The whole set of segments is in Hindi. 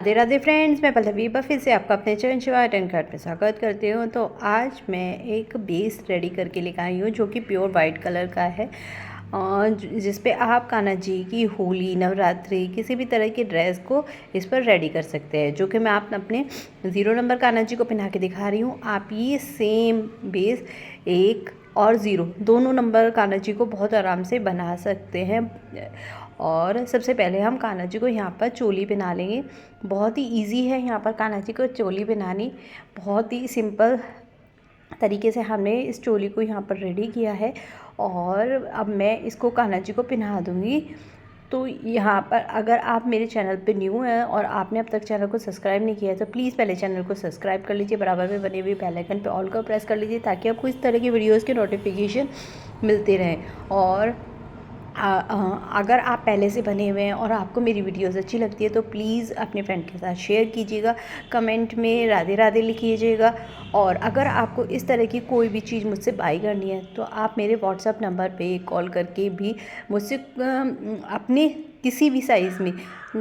राधे राधे फ्रेंड्स, मैं पल्लवी फिर से आपका अपने चरण शिवा अटेंड कार्ड पे स्वागत करती हूँ। तो आज मैं एक बेस रेडी करके लेकर आई हूँ जो कि प्योर वाइट कलर का है और जिस पे आप कान्हा जी की होली, नवरात्रि, किसी भी तरह की ड्रेस को इस पर रेडी कर सकते हैं। जो कि मैं आप अपने 0 नंबर कान्हा जी को पहना के दिखा रही हूँ। आप ये सेम बेस 1 और 0 दोनों नंबर कान्हा जी को बहुत आराम से बना सकते हैं। और सबसे पहले हम कान्हा जी को यहाँ पर चोली पहना लेंगे। बहुत ही इजी है यहाँ पर कान्हा जी को चोली पहनानी, बहुत ही सिंपल तरीके से हमने इस चोली को यहाँ पर रेडी किया है। और अब मैं इसको कान्हा जी को पहना दूँगी। तो यहाँ पर अगर आप मेरे चैनल पे न्यू हैं और आपने अब तक चैनल को सब्सक्राइब नहीं किया है तो प्लीज़ पहले चैनल को सब्सक्राइब कर लीजिए, बराबर में बने हुए बेल आइकन पे ऑल को प्रेस कर लीजिए ताकि आपको इस तरह की वीडियोज़ के नोटिफिकेशन मिलते रहें। और अगर आप पहले से बने हुए हैं और आपको मेरी वीडियोस अच्छी लगती है तो प्लीज़ अपने फ्रेंड के साथ शेयर कीजिएगा, कमेंट में राधे राधे लिखिएगा। और अगर आपको इस तरह की कोई भी चीज़ मुझसे बाई करनी है तो आप मेरे व्हाट्सएप नंबर पे कॉल करके भी मुझसे अपने किसी भी साइज़ में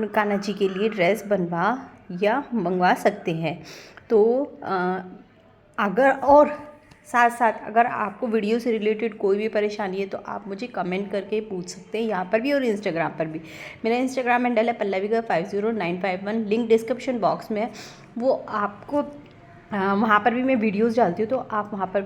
कान्हा जी के लिए ड्रेस बनवा या मंगवा सकते हैं। तो अगर और साथ साथ अगर आपको वीडियो से रिलेटेड कोई भी परेशानी है तो आप मुझे कमेंट करके पूछ सकते हैं, यहाँ पर भी और इंस्टाग्राम पर भी। मेरा इंस्टाग्राम हैंडल है pallavigarg50951, लिंक डिस्क्रिप्शन बॉक्स में है। वो आपको वहाँ पर भी मैं वीडियोस डालती हूँ तो आप वहाँ पर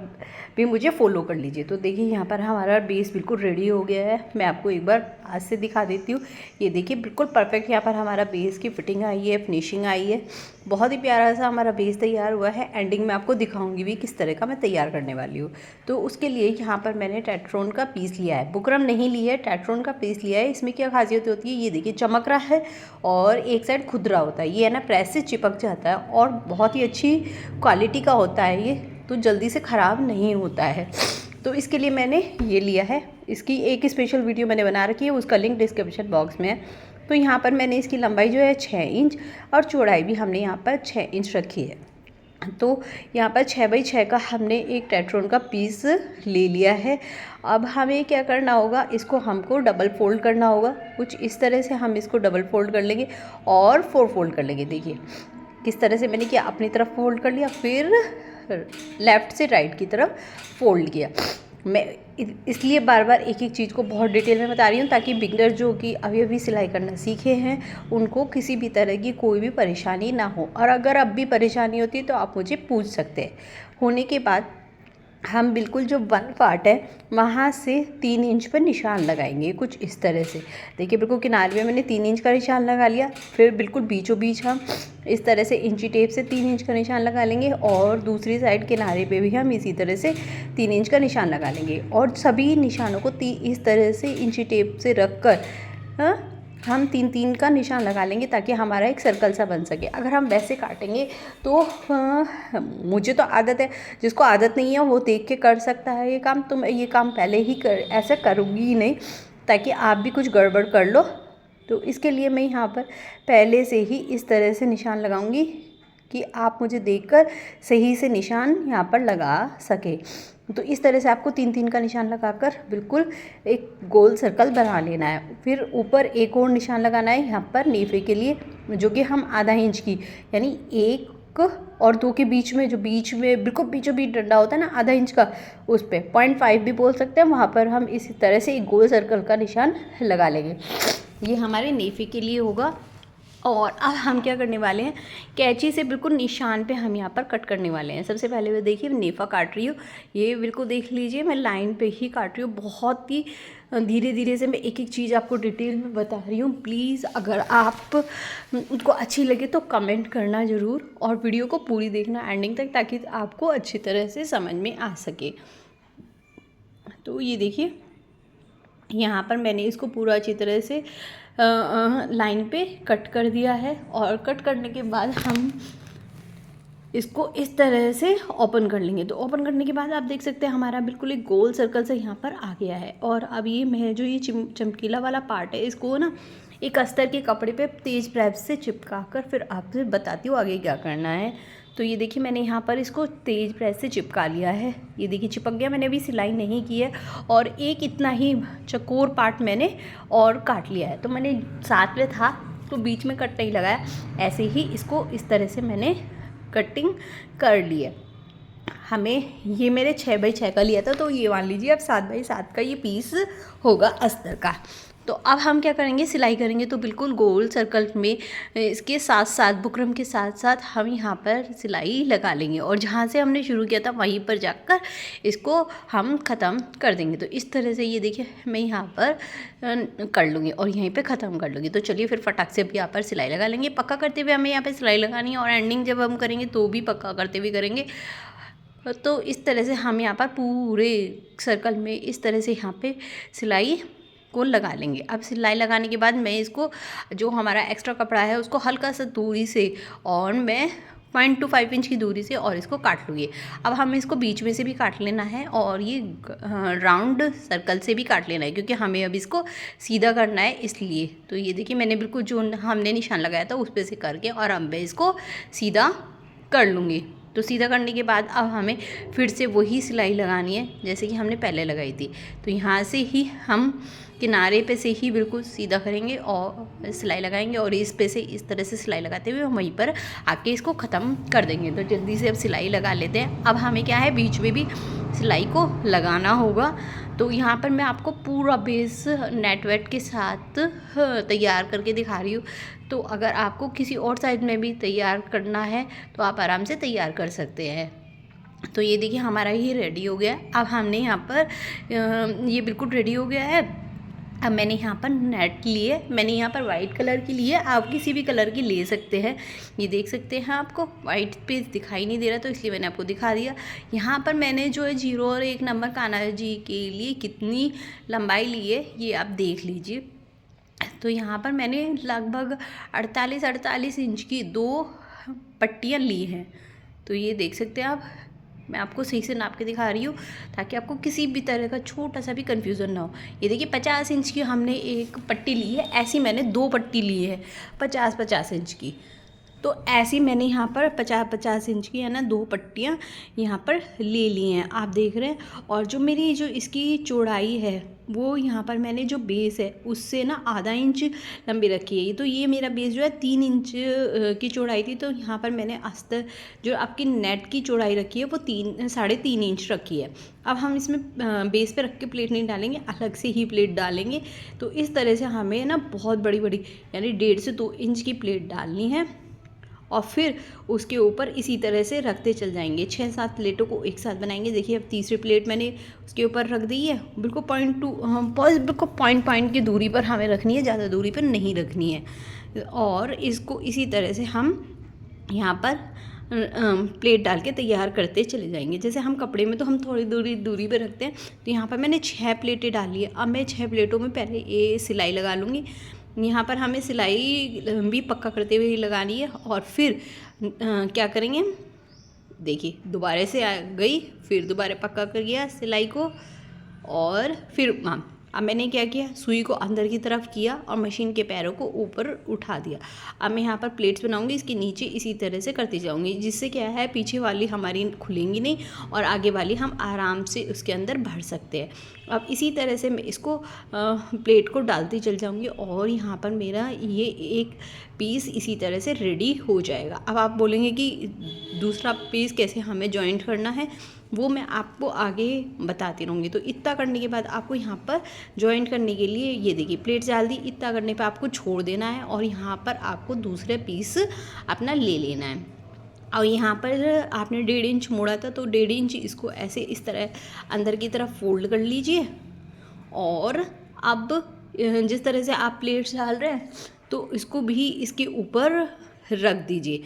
भी मुझे फॉलो कर लीजिए। तो देखिए यहाँ पर हमारा बेस बिल्कुल रेडी हो गया है। मैं आपको एक बार हाथ से दिखा देती हूँ। ये देखिए बिल्कुल परफेक्ट यहाँ पर हमारा बेस की फिटिंग आई है, फिनिशिंग आई है। बहुत ही प्यारा सा हमारा बेस तैयार हुआ है। एंडिंग में आपको दिखाऊंगी भी किस तरह का मैं तैयार करने वाली हूँ। तो उसके लिए यहाँ पर मैंने टेट्रोन का पीस लिया है, बुकरम नहीं लिया है, टेट्रोन का पीस लिया है। इसमें क्या खासियत होती है, ये देखिए चमक रहा है और एक साइड खुदरा होता है। ये है ना प्रेस से चिपक जाता है और बहुत ही अच्छी क्वालिटी का होता है ये, तो जल्दी से ख़राब नहीं होता है। तो इसके लिए मैंने ये लिया है। इसकी एक स्पेशल वीडियो मैंने बना रखी है, उसका लिंक डिस्क्रिप्शन बॉक्स में है। तो यहाँ पर मैंने इसकी लंबाई जो है 6 इंच और चौड़ाई भी हमने यहाँ पर 6 इंच रखी है। तो यहाँ पर 6 बाई 6 का हमने एक टेट्रोन का पीस ले लिया है। अब हमें क्या करना होगा, इसको हमको डबल फोल्ड करना होगा। कुछ इस तरह से हम इसको डबल फोल्ड कर लेंगे और 4 फोल्ड कर लेंगे। देखिए किस तरह से मैंने किया, अपनी तरफ फोल्ड कर लिया, फिर लेफ़्ट से राइट की तरफ फोल्ड किया। मैं इसलिए बार बार एक एक चीज़ को बहुत डिटेल में बता रही हूँ ताकि बिगनर जो कि अभी अभी सिलाई करना सीखे हैं उनको किसी भी तरह की कोई भी परेशानी ना हो। और अगर अब भी परेशानी होती है तो आप मुझे पूछ सकते हैं। होने के बाद हम बिल्कुल जो 1 पार्ट है वहाँ से 3 इंच पर निशान लगाएंगे, कुछ इस तरह से। देखिए बिल्कुल किनारे में मैंने 3 इंच का निशान लगा लिया। फिर बिल्कुल बीचों बीच हम इस तरह से इंची टेप से 3 इंच का निशान लगा लेंगे और दूसरी साइड किनारे पे भी हम इसी तरह से 3 इंच का निशान लगा लेंगे। और सभी निशानों को इस तरह से इंची टेप से रख कर हम 3-3 का निशान लगा लेंगे ताकि हमारा एक सर्कल सा बन सके। अगर हम वैसे काटेंगे तो मुझे तो आदत है, जिसको आदत नहीं है वो देख के कर सकता है ये काम। तो मैं ये काम पहले ही ऐसा करूँगी ही नहीं ताकि आप भी कुछ गड़बड़ कर लो। तो इसके लिए मैं यहाँ पर पहले से ही इस तरह से निशान लगाऊंगी कि आप मुझे देखकर सही से निशान यहाँ पर लगा सके। तो इस तरह से आपको 3-3 का निशान लगाकर बिल्कुल एक गोल सर्कल बना लेना है। फिर ऊपर एक और निशान लगाना है यहाँ पर नेफे के लिए, जो कि हम आधा इंच की, यानी 1 और 2 के बीच में, जो बीच में बिल्कुल बीचों बीच डंडा होता है ना आधा इंच का, उस पर 0.5 भी बोल सकते हैं, वहाँ पर हम इसी तरह से एक गोल सर्कल का निशान लगा लेंगे। ये हमारे नेफे के लिए होगा। और अब हम क्या करने वाले हैं, कैंची से बिल्कुल निशान पे हम यहाँ पर कट करने वाले हैं। सबसे पहले मैं देखिए नेफा काट रही हूँ, ये बिल्कुल देख लीजिए मैं लाइन पे ही काट रही हूँ। बहुत ही धीरे धीरे से मैं एक एक चीज़ आपको डिटेल में बता रही हूँ। प्लीज़ अगर आप को अच्छी लगे तो कमेंट करना ज़रूर और वीडियो को पूरी देखना एंडिंग तक ताकि आपको अच्छी तरह से समझ में आ सके। तो ये देखिए यहाँ पर मैंने इसको पूरा अच्छी तरह से लाइन पे कट कर दिया है। और कट करने के बाद हम इसको इस तरह से ओपन कर लेंगे। तो ओपन करने के बाद आप देख सकते हैं हमारा बिल्कुल एक गोल सर्कल से यहाँ पर आ गया है। और अब ये मैं जो ये चमकीला वाला पार्ट है इसको ना एक अस्तर के कपड़े पे तेज़ प्रेस से चिपका कर फिर आपसे बताती हूँ आगे क्या करना है। तो ये देखिए मैंने यहाँ पर इसको तेज़ प्रेस से चिपका लिया है। ये देखिए चिपक गया, मैंने अभी सिलाई नहीं की है। और एक इतना ही चकोर पार्ट मैंने और काट लिया है। तो मैंने साथ में था तो बीच में कट नहीं लगाया, ऐसे ही इसको इस तरह से मैंने कटिंग कर ली है। हमें ये मेरे 6 बाई 6 का लिया था, तो ये मान लीजिए अब 7 बाई 7 का ये पीस होगा अस्तर का। तो अब हम क्या करेंगे, सिलाई करेंगे। तो बिल्कुल गोल सर्कल में इसके साथ साथ बुकरम के साथ साथ हम यहाँ पर सिलाई लगा लेंगे और जहाँ से हमने शुरू किया था वहीं पर जाकर इसको हम ख़त्म कर देंगे। तो इस तरह से ये देखिए मैं यहाँ पर कर लूँगी और यहीं पे ख़त्म कर लूँगी। तो चलिए फिर फटाक से भी यहाँ पर सिलाई लगा लेंगे। पक्का करते हुए हमें यहाँ पर सिलाई लगानी है और एंडिंग जब हम करेंगे तो भी पक्का करते हुए करेंगे। तो इस तरह से हम यहाँ पर पूरे सर्कल में इस तरह से यहाँ पे सिलाई को लगा लेंगे। अब सिलाई लगाने के बाद मैं इसको जो हमारा एक्स्ट्रा कपड़ा है उसको हल्का सा दूरी से और मैं 0.25 इंच की दूरी से और इसको काट लूँगी। अब हमें इसको बीच में से भी काट लेना है और ये राउंड सर्कल से भी काट लेना है, क्योंकि हमें अब इसको सीधा करना है इसलिए। तो ये देखिए मैंने बिल्कुल जो हमने निशान लगाया था उस पर से करके और अब मैं इसको सीधा कर लूँगी। तो सीधा करने के बाद अब हमें फिर से वही सिलाई लगानी है जैसे कि हमने पहले लगाई थी। तो यहाँ से ही हम किनारे पे से ही बिल्कुल सीधा करेंगे और सिलाई लगाएंगे और इस पे से इस तरह से सिलाई लगाते हुए हम वहीं पर आके इसको ख़त्म कर देंगे। तो जल्दी से अब सिलाई लगा लेते हैं। अब हमें क्या है, बीच में भी सिलाई को लगाना होगा। तो यहाँ पर मैं आपको पूरा बेस नेट वेट के साथ तैयार करके दिखा रही हूँ। तो अगर आपको किसी और साइज में भी तैयार करना है तो आप आराम से तैयार कर सकते हैं। तो ये देखिए हमारा ये रेडी हो गया। अब हमने यहाँ पर ये बिल्कुल रेडी हो गया है। अब मैंने यहाँ पर नेट लिए, मैंने यहाँ पर वाइट कलर की लिए, आप किसी भी कलर की ले सकते हैं। ये देख सकते हैं आपको वाइट पेज दिखाई नहीं दे रहा तो इसलिए मैंने आपको दिखा दिया। यहाँ पर मैंने जो है 0 और 1 नंबर कान्हा जी के लिए कितनी लंबाई ली है ये आप देख लीजिए। तो यहाँ पर मैंने लगभग 48 इंच की 2 पट्टियाँ ली हैं। तो ये देख सकते हैं आप, मैं आपको सही से नाप के दिखा रही हूँ ताकि आपको किसी भी तरह का छोटा सा भी कन्फ्यूज़न ना हो। ये देखिए 50 इंच की हमने एक पट्टी ली है, ऐसी मैंने 2 पट्टी ली है 50 इंच की। तो ऐसी मैंने यहाँ पर 50 इंच की है ना 2 पट्टियाँ यहाँ पर ले ली हैं, आप देख रहे हैं। और जो मेरी जो इसकी चौड़ाई है वो यहाँ पर मैंने जो बेस है उससे ना आधा इंच लंबी रखी है। तो ये मेरा बेस जो है 3 इंच की चौड़ाई थी, तो यहाँ पर मैंने अस्तर जो आपकी नेट की चौड़ाई रखी है वो 3.5 इंच रखी है। अब हम इसमें बेस पे रख के प्लेट नहीं डालेंगे, अलग से ही प्लेट डालेंगे। तो इस तरह से हमें ना बहुत बड़ी यानी 1.5 से 2 इंच की प्लेट डालनी है और फिर उसके ऊपर इसी तरह से रखते चल जाएंगे। 6-7 प्लेटों को एक साथ बनाएंगे। देखिए अब तीसरी प्लेट मैंने उसके ऊपर रख दी है। बिल्कुल बिल्कुल पॉइंट की दूरी पर हमें रखनी है, ज़्यादा दूरी पर नहीं रखनी है। और इसको इसी तरह से हम यहाँ पर प्लेट डाल के तैयार करते चले जाएंगे। जैसे हम कपड़े में तो हम थोड़ी दूरी पे रखते हैं, तो यहाँ पर मैंने 6 प्लेटें डाली है। अब मैं 6 प्लेटों में पहले ये सिलाई लगा लूँगी। यहाँ पर हमें सिलाई भी पक्का करते हुए लगानी है और फिर क्या करेंगे, देखिए दोबारा से आ गई, फिर दोबारा पक्का कर दिया सिलाई को और फिर अब मैंने क्या किया, सुई को अंदर की तरफ किया और मशीन के पैरों को ऊपर उठा दिया। अब मैं यहाँ पर प्लेट्स बनाऊंगी, इसके नीचे इसी तरह से करती जाऊंगी, जिससे क्या है पीछे वाली हमारी खुलेंगी नहीं और आगे वाली हम आराम से उसके अंदर भर सकते हैं। अब इसी तरह से मैं इसको प्लेट को डालती चल जाऊंगी और यहाँ पर मेरा ये एक पीस इसी तरह से रेडी हो जाएगा। अब आप बोलेंगे कि दूसरा पीस कैसे हमें जॉइंट करना है, वो मैं आपको आगे बताती रहूँगी। तो इतना करने के बाद आपको यहाँ पर जॉइंट करने के लिए ये देखिए प्लेट डाल दी, इतना करने पे आपको छोड़ देना है और यहाँ पर आपको दूसरा पीस अपना ले लेना है। और यहाँ पर आपने 1.5 इंच मोड़ा था तो 1.5 इंच इसको ऐसे इस तरह अंदर की तरफ फोल्ड कर लीजिए और अब जिस तरह से आप प्लेट्स डाल रहे हैं तो इसको भी इसके ऊपर रख दीजिए।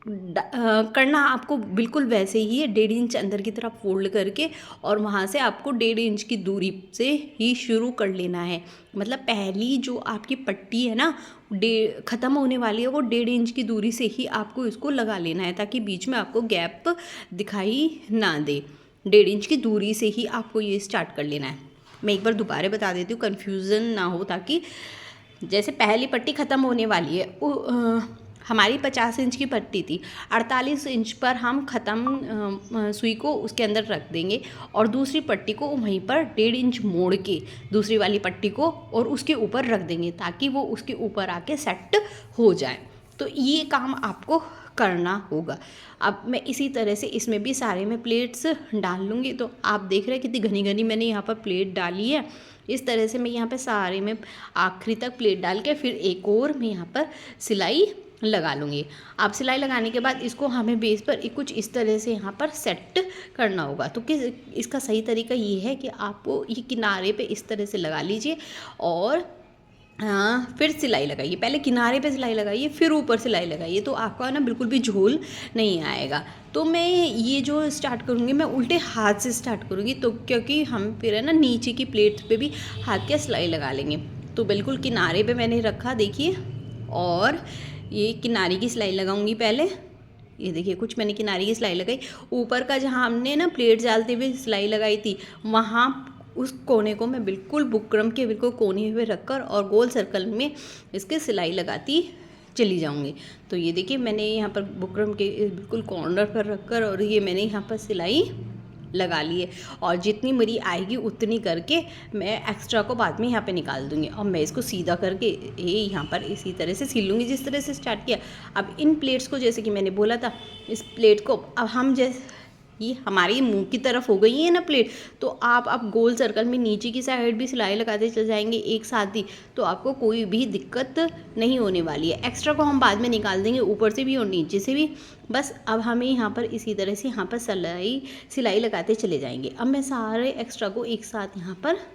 करना आपको बिल्कुल वैसे ही है, 1.5 इंच अंदर की तरफ फोल्ड करके और वहाँ से आपको 1.5 इंच की दूरी से ही शुरू कर लेना है। मतलब पहली जो आपकी पट्टी है ना ख़त्म होने वाली है वो 1.5 इंच की दूरी से ही आपको इसको लगा लेना है, ताकि बीच में आपको गैप दिखाई ना दे। 1.5 इंच की दूरी से ही आपको ये स्टार्ट कर लेना है। मैं एक बार दोबारा बता देती हूँ, कन्फ्यूज़न ना हो, ताकि जैसे पहली पट्टी ख़त्म होने वाली है हमारी 50 इंच की पट्टी थी, 48 इंच पर हम ख़त्म सुई को उसके अंदर रख देंगे और दूसरी पट्टी को वहीं पर 1.5 इंच मोड़ के दूसरी वाली पट्टी को और उसके ऊपर रख देंगे ताकि वो उसके ऊपर आके सेट हो जाए। तो ये काम आपको करना होगा। अब मैं इसी तरह से इसमें भी सारे में प्लेट्स डाल लूँगी। तो आप देख रहे हैं कितनी घनी घनी मैंने यहाँ पर प्लेट डाली है। इस तरह से मैं यहाँ पे सारे में आखिरी तक प्लेट डाल के फिर एक और मैं यहाँ पर सिलाई लगा लूँगी। आप सिलाई लगाने के बाद इसको हमें बेस पर कुछ इस तरह से यहाँ पर सेट करना होगा। तो इसका सही तरीका ये है कि आपको ये किनारे पे इस तरह से लगा लीजिए और फिर सिलाई लगाइए। पहले किनारे पे सिलाई लगाइए फिर ऊपर सिलाई लगाइए, तो आपका ना बिल्कुल भी झोल नहीं आएगा। तो मैं ये जो स्टार्ट करूँगी मैं उल्टे हाथ से स्टार्ट करूँगी, तो क्योंकि हम फिर है ना नीचे की प्लेट पे भी हाथ के सिलाई लगा लेंगे। तो बिल्कुल किनारे पे मैंने रखा देखिए, और ये किनारे की सिलाई लगाऊंगी पहले। ये देखिए कुछ मैंने किनारे की सिलाई लगाई। ऊपर का जहाँ हमने ना प्लेट डालते हुए सिलाई लगाई थी वहाँ उस कोने को मैं बिल्कुल बुकरम के बिल्कुल कोने पे रखकर और गोल सर्कल में इसके सिलाई लगाती चली जाऊंगी। तो ये देखिए मैंने यहाँ पर बुकरम के बिल्कुल कॉर्नर पर रखकर और ये मैंने यहाँ पर सिलाई लगा ली है, और जितनी मेरी आएगी उतनी करके मैं एक्स्ट्रा को बाद में यहाँ पे निकाल दूँगी और मैं इसको सीधा करके ये यहाँ पर इसी तरह से सिल लूँगी जिस तरह से स्टार्ट किया। अब इन प्लेट्स को जैसे कि मैंने बोला था, इस प्लेट को अब हम जैसे ये हमारी मुंह की तरफ हो गई है ना प्लेट, तो आप अब गोल सर्कल में नीचे की साइड भी सिलाई लगाते चल जाएंगे एक साथ ही, तो आपको कोई भी दिक्कत नहीं होने वाली है। एक्स्ट्रा को हम बाद में निकाल देंगे ऊपर से भी और नीचे से भी। बस अब हमें यहाँ पर इसी तरह से यहाँ पर सिलाई लगाते चले जाएंगे। अब मैं सारे एक्स्ट्रा को एक साथ यहाँ पर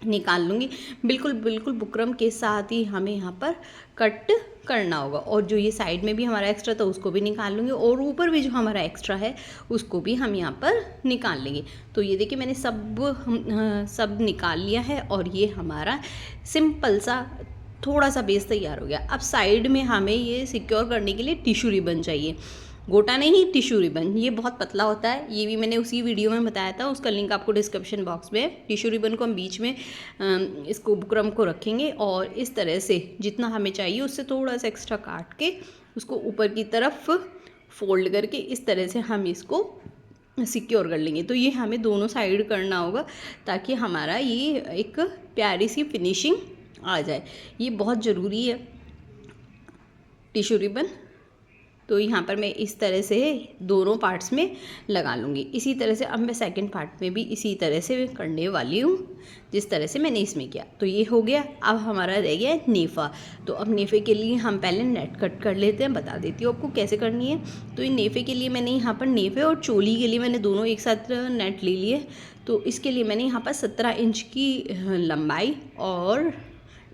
निकाल लूँगी। बिल्कुल बिल्कुल बुकरम के साथ ही हमें यहाँ पर कट करना होगा, और जो ये साइड में भी हमारा एक्स्ट्रा था उसको भी निकाल लूँगी, और ऊपर भी जो हमारा एक्स्ट्रा है उसको भी हम यहाँ पर निकाल लेंगे। तो ये देखिए मैंने सब निकाल लिया है, और ये हमारा सिंपल सा थोड़ा सा बेस तैयार हो गया। अब साइड में हमें ये सिक्योर करने के लिए टिश्यू रिबन चाहिए, गोटा नहीं टिश्यू रिबन। ये बहुत पतला होता है, ये भी मैंने उसी वीडियो में बताया था, उसका लिंक आपको डिस्क्रिप्शन बॉक्स में है। टिश्यू रिबन को हम बीच में इसको बुकरम को रखेंगे और इस तरह से जितना हमें चाहिए उससे थोड़ा सा एक्स्ट्रा काट के उसको ऊपर की तरफ फोल्ड करके इस तरह से हम इसको सिक्योर कर लेंगे। तो ये हमें दोनों साइड करना होगा ताकि हमारा ये एक प्यारी सी फिनिशिंग आ जाए। ये बहुत ज़रूरी है टिश्यू रिबन। तो यहाँ पर मैं इस तरह से दोनों पार्ट्स में लगा लूँगी। इसी तरह से अब मैं सेकंड पार्ट में भी इसी तरह से करने वाली हूँ जिस तरह से मैंने इसमें किया। तो ये हो गया। अब हमारा रह गया नेफ़ा। तो अब नेफ़े के लिए हम पहले नेट कट कर लेते हैं, बता देती हूँ आपको कैसे करनी है। तो ये नेफ़े के लिए मैंने यहाँ पर नेफ़े और चोली के लिए मैंने दोनों एक साथ नेट ले लिए। तो इसके लिए मैंने यहाँ पर 17 इंच की लंबाई और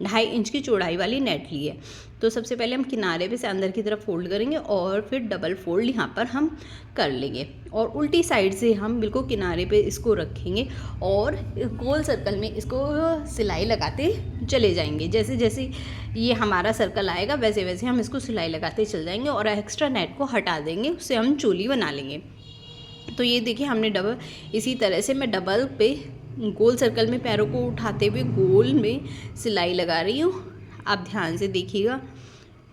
2.5 इंच की चौड़ाई वाली नेट ली है। तो सबसे पहले हम किनारे पे से अंदर की तरफ फोल्ड करेंगे और फिर डबल फोल्ड यहाँ पर हम कर लेंगे, और उल्टी साइड से हम बिल्कुल किनारे पे इसको रखेंगे और गोल सर्कल में इसको सिलाई लगाते चले जाएंगे। जैसे जैसे ये हमारा सर्कल आएगा वैसे वैसे हम इसको सिलाई लगाते चल जाएंगे और एक्स्ट्रा नेट को हटा देंगे, उससे हम चोली बना लेंगे। तो ये देखिए हमने डबल, इसी तरह से मैं डबल पे गोल सर्कल में पैरों को उठाते हुए गोल में सिलाई लगा रही हूँ। आप ध्यान से देखिएगा,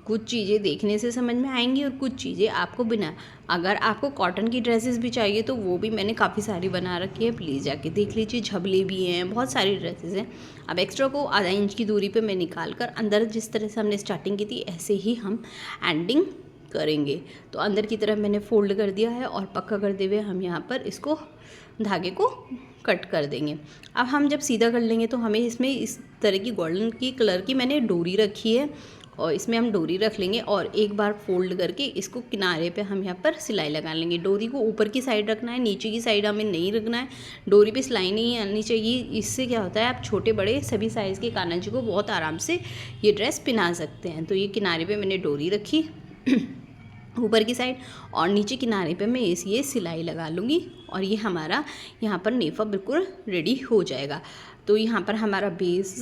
कुछ चीज़ें देखने से समझ में आएंगी और कुछ चीज़ें आपको बिना। अगर आपको कॉटन की ड्रेसेस भी चाहिए तो वो भी मैंने काफ़ी सारी बना रखी है, प्लीज़ जाके देख लीजिए। झबले भी हैं, बहुत सारी ड्रेसेस हैं। अब एक्स्ट्रा को आधा इंच की दूरी पे मैं निकाल कर अंदर जिस तरह से हमने स्टार्टिंग की थी ऐसे ही हम एंडिंग करेंगे। तो अंदर की तरफ मैंने फोल्ड कर दिया है और पक्का करते हुए हम यहाँ पर इसको धागे को कट कर देंगे। अब हम जब सीधा कर लेंगे तो हमें इसमें इस तरह की गोल्डन की कलर की मैंने डोरी रखी है और इसमें हम डोरी रख लेंगे और एक बार फोल्ड करके इसको किनारे पे हम यहाँ पर सिलाई लगा लेंगे। डोरी को ऊपर की साइड रखना है, नीचे की साइड हमें नहीं रखना है। डोरी पे सिलाई नहीं आनी चाहिए। इससे क्या होता है, आप छोटे बड़े सभी साइज़ के कान्हा जी को बहुत आराम से ये ड्रेस पहना सकते हैं। तो ये किनारे पे मैंने डोरी रखी ऊपर की साइड, और नीचे किनारे पे मैं ये सिलाई लगा लूँगी और ये हमारा यहाँ पर नेफ़ा बिल्कुल रेडी हो जाएगा। तो यहाँ पर हमारा बेस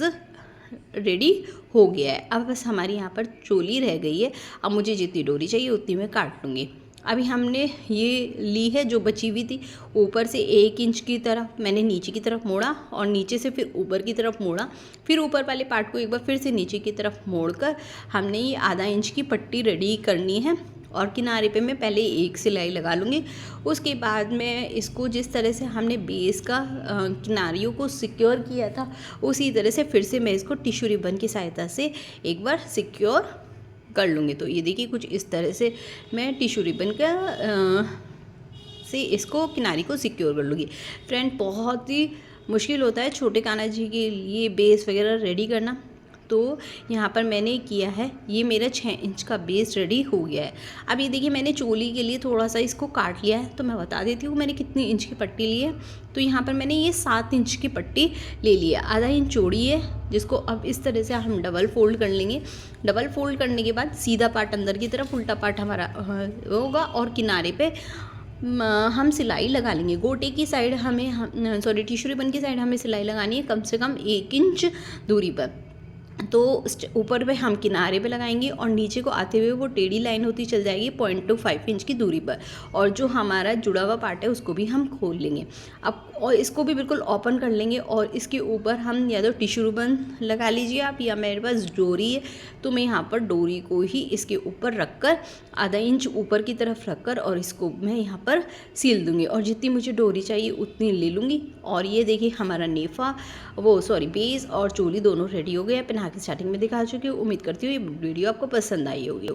रेडी हो गया है। अब बस हमारी यहाँ पर चोली रह गई है। अब मुझे जितनी डोरी चाहिए उतनी मैं काट लूँगी। अभी हमने ये ली है जो बची हुई थी, ऊपर से 1 इंच की तरफ मैंने नीचे की तरफ मोड़ा और नीचे से फिर ऊपर की तरफ मोड़ा, फिर ऊपर वाले पार्ट को एक बार फिर से नीचे की तरफ मोड़कर हमने ये आधा इंच की पट्टी रेडी करनी है। और किनारे पे मैं पहले एक सिलाई लगा लूँगी, उसके बाद मैं इसको जिस तरह से हमने बेस का किनारियों को सिक्योर किया था उसी तरह से फिर से मैं इसको टिश्यू रिबन की सहायता से एक बार सिक्योर कर लूँगी। तो ये देखिए कुछ इस तरह से मैं टिश्यू रिबन का से इसको किनारी को सिक्योर कर लूँगी। फ्रेंड, बहुत ही मुश्किल होता है छोटे कान्हा जी के लिए बेस वगैरह रेडी करना, तो यहाँ पर मैंने किया है, ये मेरा 6 इंच का बेस रेडी हो गया है। अब ये देखिए मैंने चोली के लिए थोड़ा सा इसको काट लिया है, तो मैं बता देती हूँ मैंने कितनी इंच की पट्टी ली है। तो यहाँ पर मैंने ये 7 इंच की पट्टी ले ली है, आधा इंच चौड़ी है, जिसको अब इस तरह से हम डबल फोल्ड कर लेंगे। डबल फोल्ड करने के बाद सीधा पार्ट अंदर की तरफ, उल्टा पार्ट हमारा होगा और किनारे पे हम सिलाई लगा लेंगे। गोटे की साइड हमें टिश्यू रिबन की साइड हमें सिलाई लगानी है कम से कम 1 इंच दूरी पर। तो ऊपर पे हम किनारे पे लगाएंगे और नीचे को आते हुए वो टेढ़ी लाइन होती चल जाएगी 0.25 इंच की दूरी पर, और जो हमारा जुड़ा हुआ पार्ट है उसको भी हम खोल लेंगे। अब और इसको भी बिल्कुल ओपन कर लेंगे और इसके ऊपर हम या तो टिश्यू रिबन लगा लीजिए आप, या मेरे पास डोरी है तो मैं यहाँ पर डोरी को ही इसके ऊपर रख कर आधा इंच ऊपर की तरफ रख कर और इसको मैं यहाँ पर सील दूँगी, और जितनी मुझे डोरी चाहिए उतनी ले लूँगी। और ये देखिए हमारा नेफा बेस और चोली दोनों रेडी हो गए। पहना के स्टार्टिंग में दिखा चुकी हूँ। उम्मीद करती हूँ ये वीडियो आपको पसंद आई होगी।